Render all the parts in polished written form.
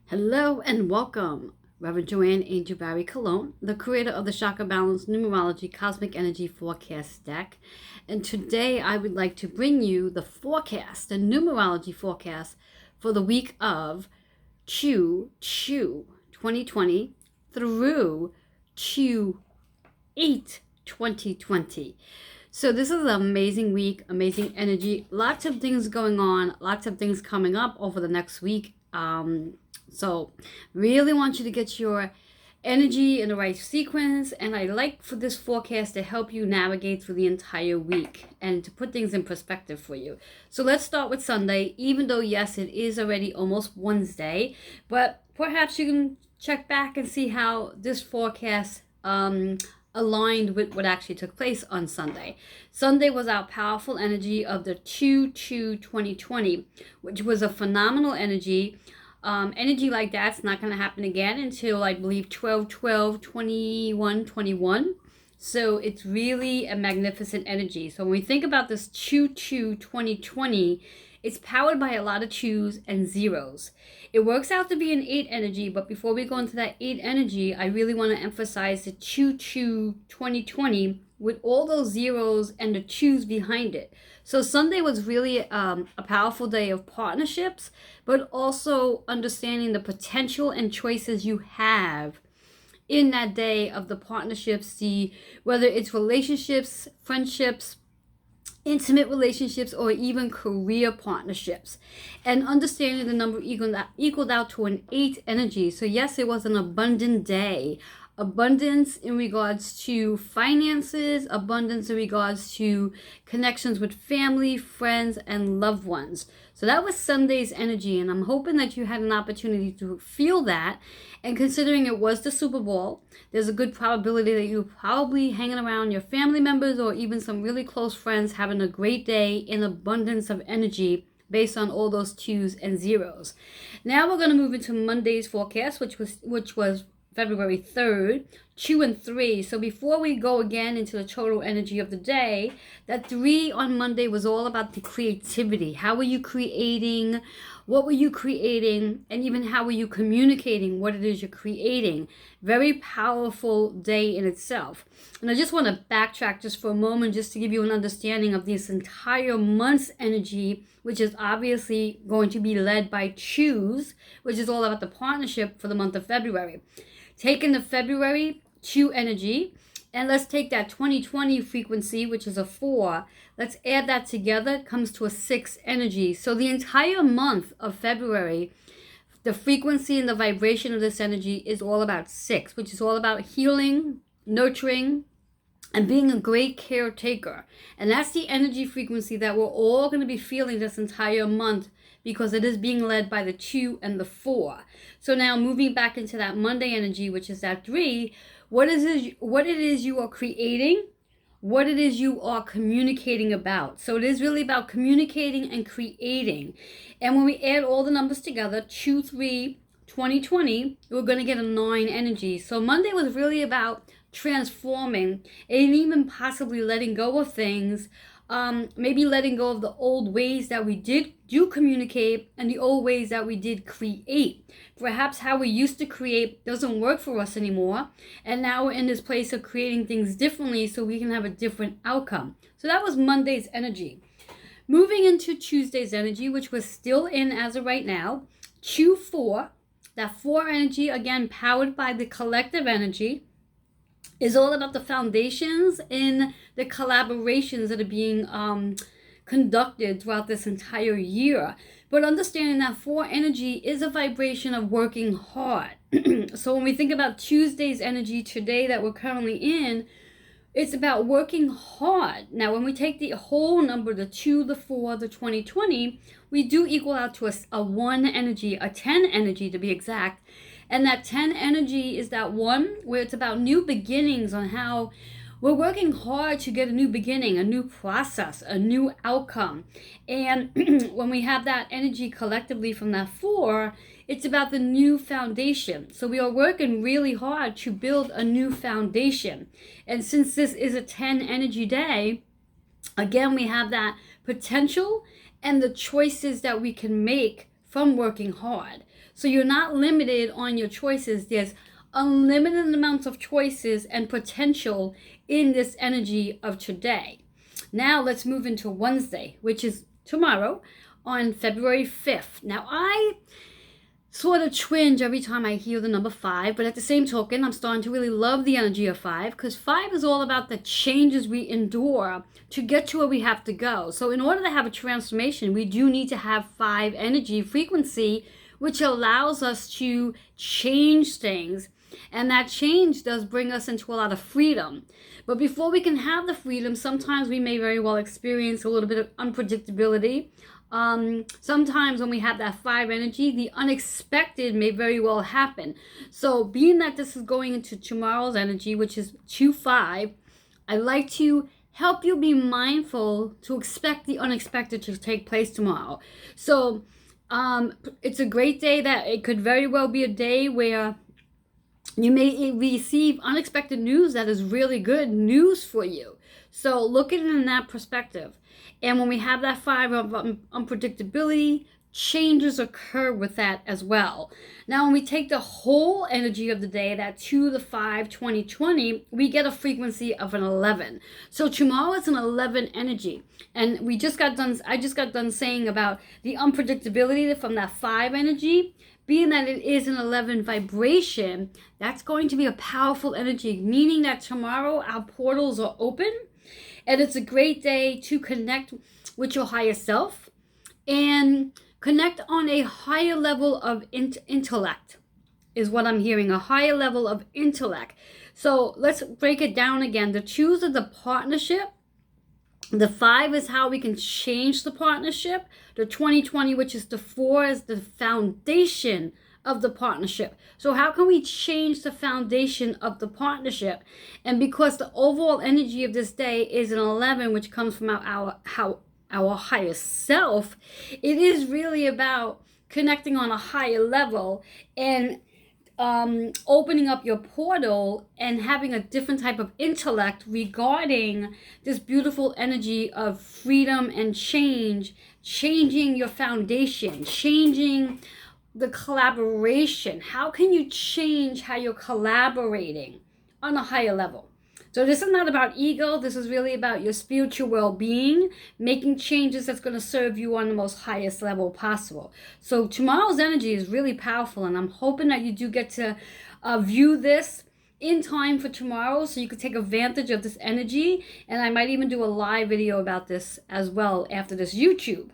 Hello and welcome, Reverend Joanne Angel Barry Cologne, the creator of the Chakra Balance Numerology Cosmic Energy Forecast deck. And today I would like to bring you the forecast, the numerology forecast for the week of Chu 2020 through Chu 2020. So this is an amazing week, amazing energy, lots of things going on, lots of things coming up over the next week. So really want you to get your energy in the right sequence, and I like for this forecast to help you navigate through the entire week and to put things in perspective for you. So let's start with Sunday, even though yes, it is already almost Wednesday, but perhaps you can check back and see how this forecast aligned with what actually took place on Sunday. Sunday was our powerful energy of the 2020, which was a phenomenal energy. Energy like that's not going to happen again until I believe 12/12/21/21. So it's really a magnificent energy. So when we think about this 2020, it's powered by a lot of twos and zeros. It works out to be an 8 energy, but before we go into that 8 energy, I really want to emphasize the 2020 with all those zeros and the twos behind it. So Sunday was really a powerful day of partnerships, but also understanding the potential and choices you have in that day of the partnerships, whether it's relationships, friendships, intimate relationships, or even career partnerships, and understanding the number equaled out to an 8 energy. So yes, it was an abundant day. Abundance in regards to finances, abundance in regards to connections with family, friends, and loved ones. So that was Sunday's energy, and I'm hoping that you had an opportunity to feel that. And considering it was the Super Bowl, there's a good probability that you're probably hanging around your family members or even some really close friends having a great day in abundance of energy based on all those twos and zeros. Now we're going to move into Monday's forecast, which was February 3rd, 2 and 3. So before we go again into the total energy of the day, that 3 on Monday was all about the creativity. How were you creating? What were you creating? And even how were you communicating what it is you're creating? Very powerful day in itself. And I just want to backtrack just for a moment just to give you an understanding of this entire month's energy, which is obviously going to be led by Choose, which is all about the partnership for the month of February. Taking the February 2 energy, and let's take that 2020 frequency, which is a 4. Let's add that together. It comes to a 6 energy. So the entire month of February, the frequency and the vibration of this energy is all about 6, which is all about healing, nurturing, and being a great caretaker. And that's the energy frequency that we're all going to be feeling this entire month, because it is being led by the 2 and the 4. So now moving back into that Monday energy, which is that 3, what it is you are creating, what it is you are communicating about. So it is really about communicating and creating. And when we add all the numbers together, 2, 3, 2020, we're going to get a 9 energy. So Monday was really about transforming and even possibly letting go of things. Maybe letting go of the old ways that we do communicate and the old ways that we did create. Perhaps how we used to create doesn't work for us anymore, and now we're in this place of creating things differently so we can have a different outcome. So that was Monday's energy. Moving into Tuesday's energy, which was still in as of right now, Q4, that 4 energy, again powered by the collective energy, is all about the foundations and the collaborations that are being conducted throughout this entire year. But understanding that 4 energy is a vibration of working hard. So when we think about Tuesday's energy today that we're currently in, it's about working hard. Now, when we take the whole number, the 2, the 4, the 2020, we do equal out to a 1 energy, a 10 energy to be exact. And that 10 energy is that 1 where it's about new beginnings, on how we're working hard to get a new beginning, a new process, a new outcome. And when we have that energy collectively from that 4, it's about the new foundation. So we are working really hard to build a new foundation. And since this is a 10 energy day, again, we have that potential and the choices that we can make from working hard. So you're not limited on your choices. There's unlimited amounts of choices and potential in this energy of today. Now let's move into Wednesday, which is tomorrow on February 5th. Now I sort of twinge every time I hear the number 5, but at the same token, I'm starting to really love the energy of 5, because 5 is all about the changes we endure to get to where we have to go. So in order to have a transformation, we do need to have 5 energy frequency, which allows us to change things. And that change does bring us into a lot of freedom. But before we can have the freedom, sometimes we may very well experience a little bit of unpredictability. Sometimes when we have that 5 energy, the unexpected may very well happen. So being that this is going into tomorrow's energy, which is 2-5, I like to help you be mindful to expect the unexpected to take place tomorrow. So it's a great day. That it could very well be a day where you may receive unexpected news that is really good news for you. So look at it in that perspective. And when we have that 5 of unpredictability, changes occur with that as well. Now, when we take the whole energy of the day, that 2-5-2020, we get a frequency of an 11. So tomorrow is an 11 energy. And I just got done saying about the unpredictability from that 5 energy. Being that it is an 11 vibration, that's going to be a powerful energy, meaning that tomorrow our portals are open. And it's a great day to connect with your higher self and connect on a higher level of intellect, is what I'm hearing, a higher level of intellect. So let's break it down again. The 2 is the partnership. The 5 is how we can change the partnership. The 2020, which is the 4, is the foundation of the partnership. So how can we change the foundation of the partnership? And because the overall energy of this day is an 11, which comes from our higher self, it is really about connecting on a higher level and opening up your portal and having a different type of intellect regarding this beautiful energy of freedom and change, changing your foundation, changing the collaboration. How can you change how you're collaborating on a higher level? So this is not about ego. This is really about your spiritual well-being, making changes that's going to serve you on the most highest level possible. So tomorrow's energy is really powerful, and I'm hoping that you do get to view this in time for tomorrow so you can take advantage of this energy. And I might even do a live video about this as well after this YouTube.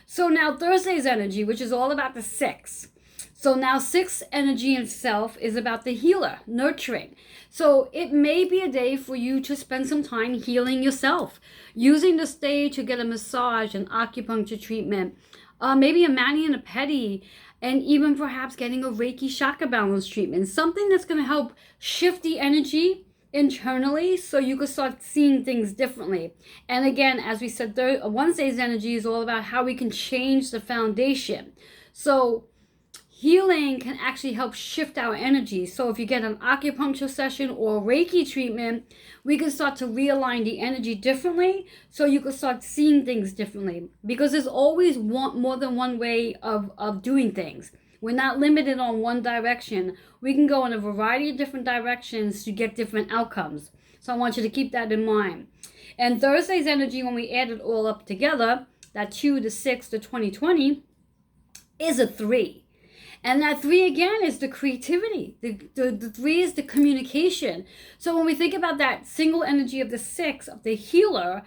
So now Thursday's energy, which is all about the 6. So now 6 energy itself is about the healer, nurturing. So it may be a day for you to spend some time healing yourself, using this day to get a massage, an acupuncture treatment, maybe a mani and a pedi, and even perhaps getting a Reiki chakra balance treatment, something that's going to help shift the energy internally so you can start seeing things differently. And again, as we said, Wednesday's energy is all about how we can change the foundation. So healing can actually help shift our energy. So if you get an acupuncture session or a Reiki treatment, we can start to realign the energy differently so you can start seeing things differently, because there's always more than one way of doing things. We're not limited on one direction. We can go in a variety of different directions to get different outcomes. So I want you to keep that in mind. And Thursday's energy, when we add it all up together, that 2, the 6, the 2020, is a 3. And that 3 again is the creativity. The 3 is the communication. So when we think about that single energy of the 6, of the healer,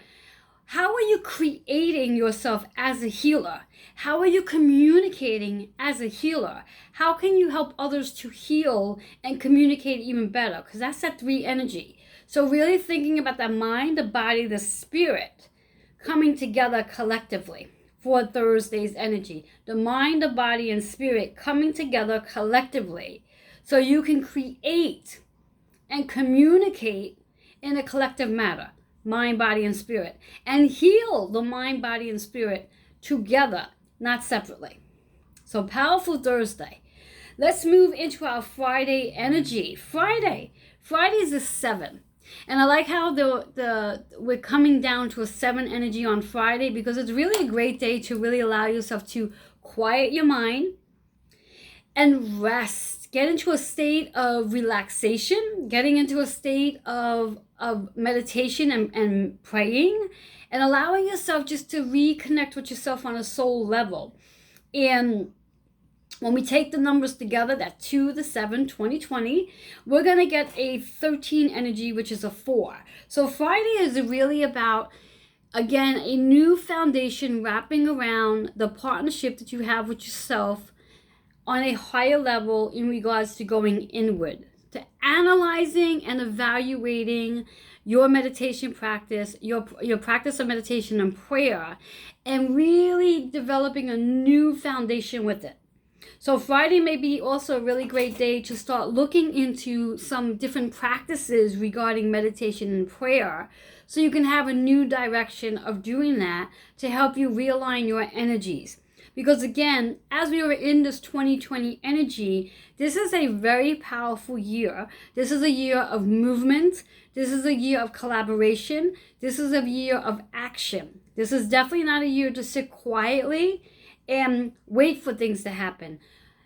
how are you creating yourself as a healer? How are you communicating as a healer? How can you help others to heal and communicate even better? Because that's that 3 energy. So really thinking about the mind, the body, the spirit coming together collectively for Thursday's energy. The mind, the body, and spirit coming together collectively so you can create and communicate in a collective manner. Mind, body, and spirit. And heal the mind, body, and spirit together, not separately. So powerful Thursday. Let's move into our Friday energy. Friday is the 7. And I like how we're coming down to a 7 energy on Friday, because it's really a great day to really allow yourself to quiet your mind and rest. Get into a state of relaxation, getting into a state of meditation and praying, and allowing yourself just to reconnect with yourself on a soul level. And when we take the numbers together, that 2, the 7, 2020, we're going to get a 13 energy, which is a 4. So Friday is really about, again, a new foundation wrapping around the partnership that you have with yourself on a higher level in regards to going inward, to analyzing and evaluating your meditation practice, your practice of meditation and prayer, and really developing a new foundation with it. So Friday may be also a really great day to start looking into some different practices regarding meditation and prayer, so you can have a new direction of doing that to help you realign your energies. Because again, as we are in this 2020 energy, this is a very powerful year. This is a year of movement. This is a year of collaboration. This is a year of action. This is definitely not a year to sit quietly and wait for things to happen.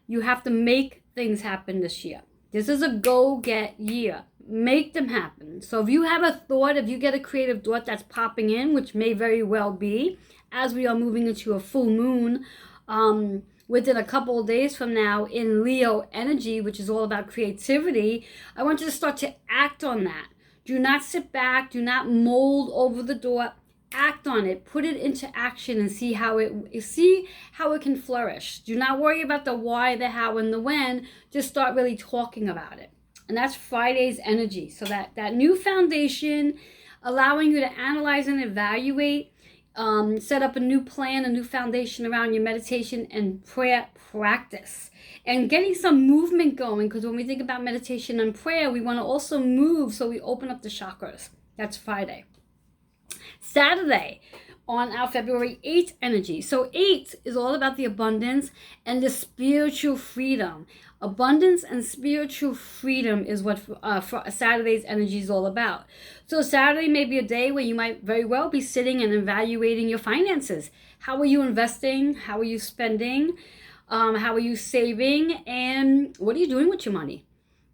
You have to make things happen this year. This is a go-get year. Make them happen. So if you have a thought, if you get a creative thought that's popping in, which may very well be, as we are moving into a full moon within a couple of days from now in Leo energy, which is all about creativity, I want you to start to act on that. Do not sit back. Do not mold over the door. Act on it. Put it into action and see how it can flourish. Do not worry about the why, the how, and the when. Just start really talking about it. And that's Friday's energy. So that new foundation, allowing you to analyze and evaluate, set up a new plan, a new foundation around your meditation and prayer practice, and getting some movement going, because when we think about meditation and prayer, we want to also move, so we open up the chakras. That's Friday. Saturday, on our February 8th energy. So 8 is all about the abundance and the spiritual freedom. Abundance and spiritual freedom is what Saturday's energy is all about. So Saturday may be a day where you might very well be sitting and evaluating your finances. How are you investing? How are you spending? How are you saving? And what are you doing with your money?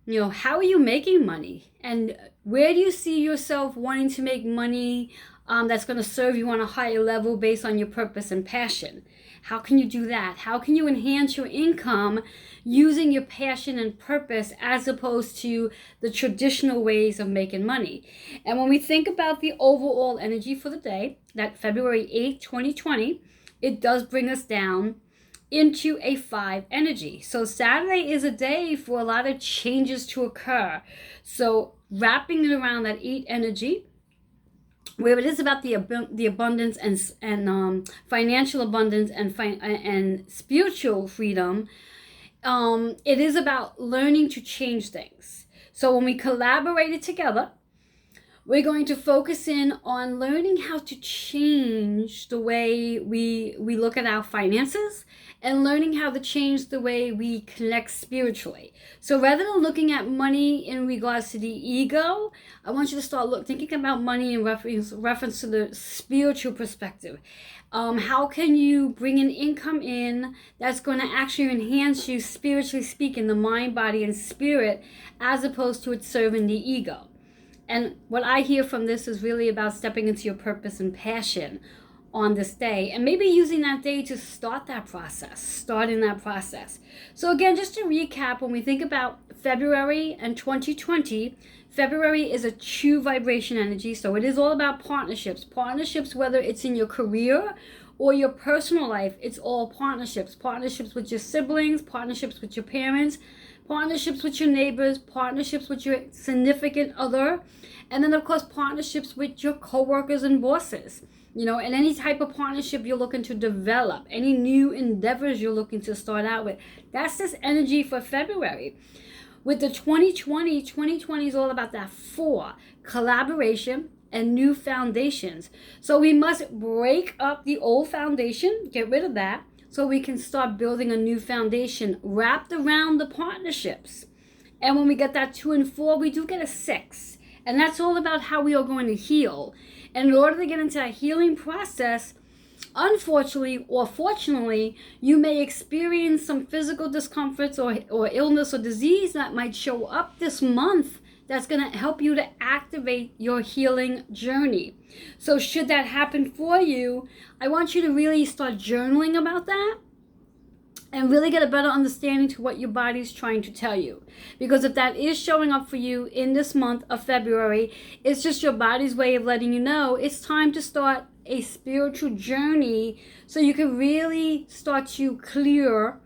You know, how are you making money? And where do you see yourself wanting to make money that's going to serve you on a higher level based on your purpose and passion? How can you do that? How can you enhance your income using your passion and purpose as opposed to the traditional ways of making money? And when we think about the overall energy for the day, that February 8th, 2020, it does bring us down into a 5 energy. So Saturday is a day for a lot of changes to occur. So wrapping it around that 8 energy, where it is about the abundance and financial abundance and spiritual freedom, it is about learning to change things. So when we collaborated together, we're going to focus in on learning how to change the way we look at our finances, and learning how to change the way we connect spiritually. So rather than looking at money in regards to the ego, I want you to start thinking about money in reference to the spiritual perspective. How can you bring an income in that's going to actually enhance you spiritually speaking, the mind, body, and spirit, as opposed to it serving the ego? And what I hear from this is really about stepping into your purpose and passion on this day, and maybe using that day to starting that process. So again, just to recap, when we think about February and 2020, February is a true vibration energy, so it is all about partnerships, whether it's in your career or your personal life. It's all partnerships with your siblings, partnerships with your parents, partnerships with your neighbors, partnerships with your significant other, and then of course partnerships with your co-workers and bosses. You know, and any type of partnership you're looking to develop, any new endeavors you're looking to start out with. That's this energy for February. With the 2020 is all about that 4, collaboration and new foundations. So we must break up the old foundation, get rid of that, so we can start building a new foundation wrapped around the partnerships. And when we get that 2 and 4, we do get a 6. And that's all about how we are going to heal. And in order to get into that healing process, Unfortunately or fortunately, you may experience some physical discomforts or illness or disease that might show up this month that's going to help you to activate your healing journey. So should that happen for you, I want you to really start journaling about that and really get a better understanding to what your body's trying to tell you. Because if that is showing up for you in this month of February, it's just your body's way of letting you know it's time to start a spiritual journey so you can really start to clear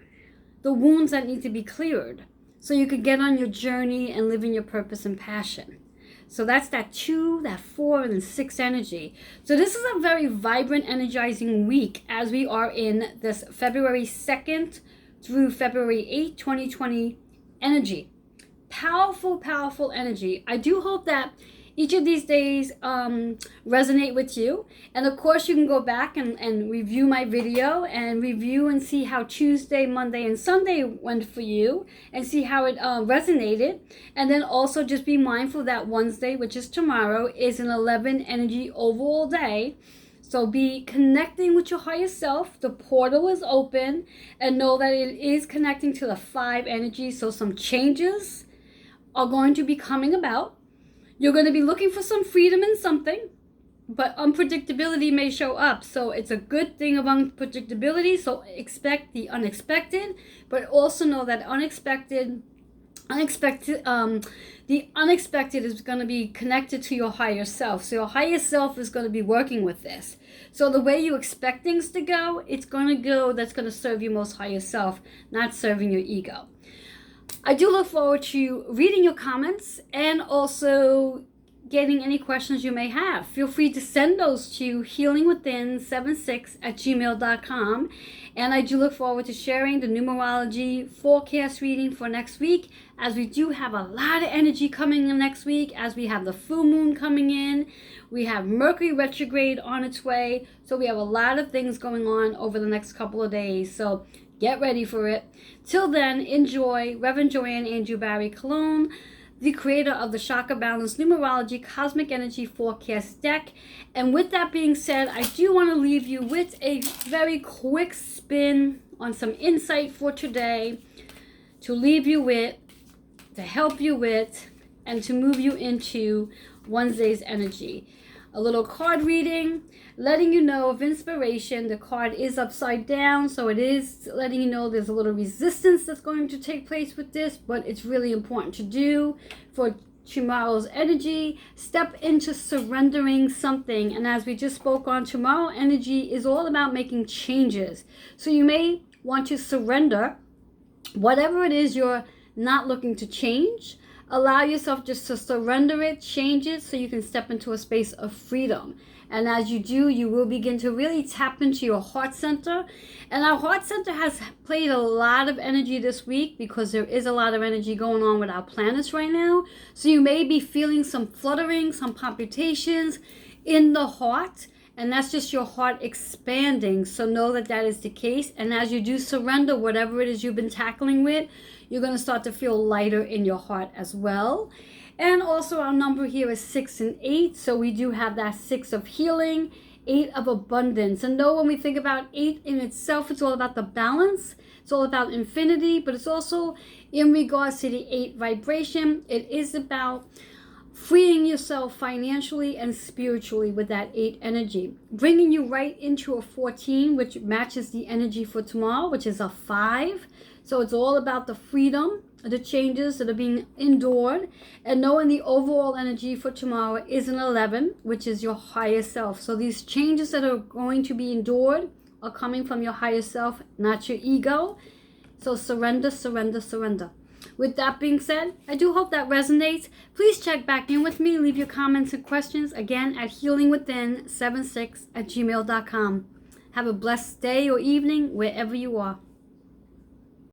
the wounds that need to be cleared, so you can get on your journey and live in your purpose and passion. So that's that 2, that 4, and 6 energy. So this is a very vibrant, energizing week as we are in this February 2nd through February 8th, 2020 energy. Powerful, powerful energy. I do hope that each of these days resonate with you. And of course, you can go back and review my video and review and see how Tuesday, Monday, and Sunday went for you and see how it resonated. And then also just be mindful that Wednesday, which is tomorrow, is an 11 energy overall day. So be connecting with your higher self. The portal is open, and know that it is connecting to the 5 energy. So some changes are going to be coming about. You're going to be looking for some freedom in something, but unpredictability may show up. So it's a good thing of unpredictability. So expect the unexpected, but also know that the unexpected is going to be connected to your higher self. So your higher self is going to be working with this. So the way you expect things to go, it's going to go, that's going to serve your most higher self, not serving your ego. I do look forward to reading your comments and also getting any questions you may have. Feel free to send those to healingwithin76@gmail.com. And I do look forward to sharing the numerology forecast reading for next week, as we do have a lot of energy coming in next week, as we have the full moon coming in. We have Mercury retrograde on its way. So we have a lot of things going on over the next couple of days. So get ready for it. Till then, enjoy Reverend Joanne Andrew Barry Cologne, the creator of the Chakra Balance Numerology Cosmic Energy Forecast deck. And with that being said, I do want to leave you with a very quick spin on some insight for today to leave you with, to help you with, and to move you into Wednesday's energy. A little card reading, letting you know of inspiration. The card is upside down, so it is letting you know there's a little resistance that's going to take place with this, but it's really important to do for tomorrow's energy. Step into surrendering something. And as we just spoke on, tomorrow energy is all about making changes. So you may want to surrender whatever it is you're not looking to change. Allow yourself just to surrender it, change it, so you can step into a space of freedom. And as you do, you will begin to really tap into your heart center. And our heart center has played a lot of energy this week because there is a lot of energy going on with our planets right now. So you may be feeling some fluttering, some palpitations in the heart. And that's just your heart expanding. So know that that is the case. And as you do surrender whatever it is you've been tackling with, you're going to start to feel lighter in your heart as well. And also our number here is 6 and 8. So we do have that 6 of healing, 8 of abundance. And know when we think about 8 in itself, it's all about the balance. It's all about infinity, but it's also in regards to the 8 vibration. It is about freeing yourself financially and spiritually with that 8 energy. Bringing you right into a 14, which matches the energy for tomorrow, which is a 5. So it's all about the freedom, the changes that are being endured, and knowing the overall energy for tomorrow is an 11, which is your higher self. So these changes that are going to be endured are coming from your higher self, not your ego. So surrender, surrender, surrender. With that being said, I do hope that resonates. Please check back in with me. Leave your comments and questions again at healingwithin76@gmail.com. Have a blessed day or evening wherever you are.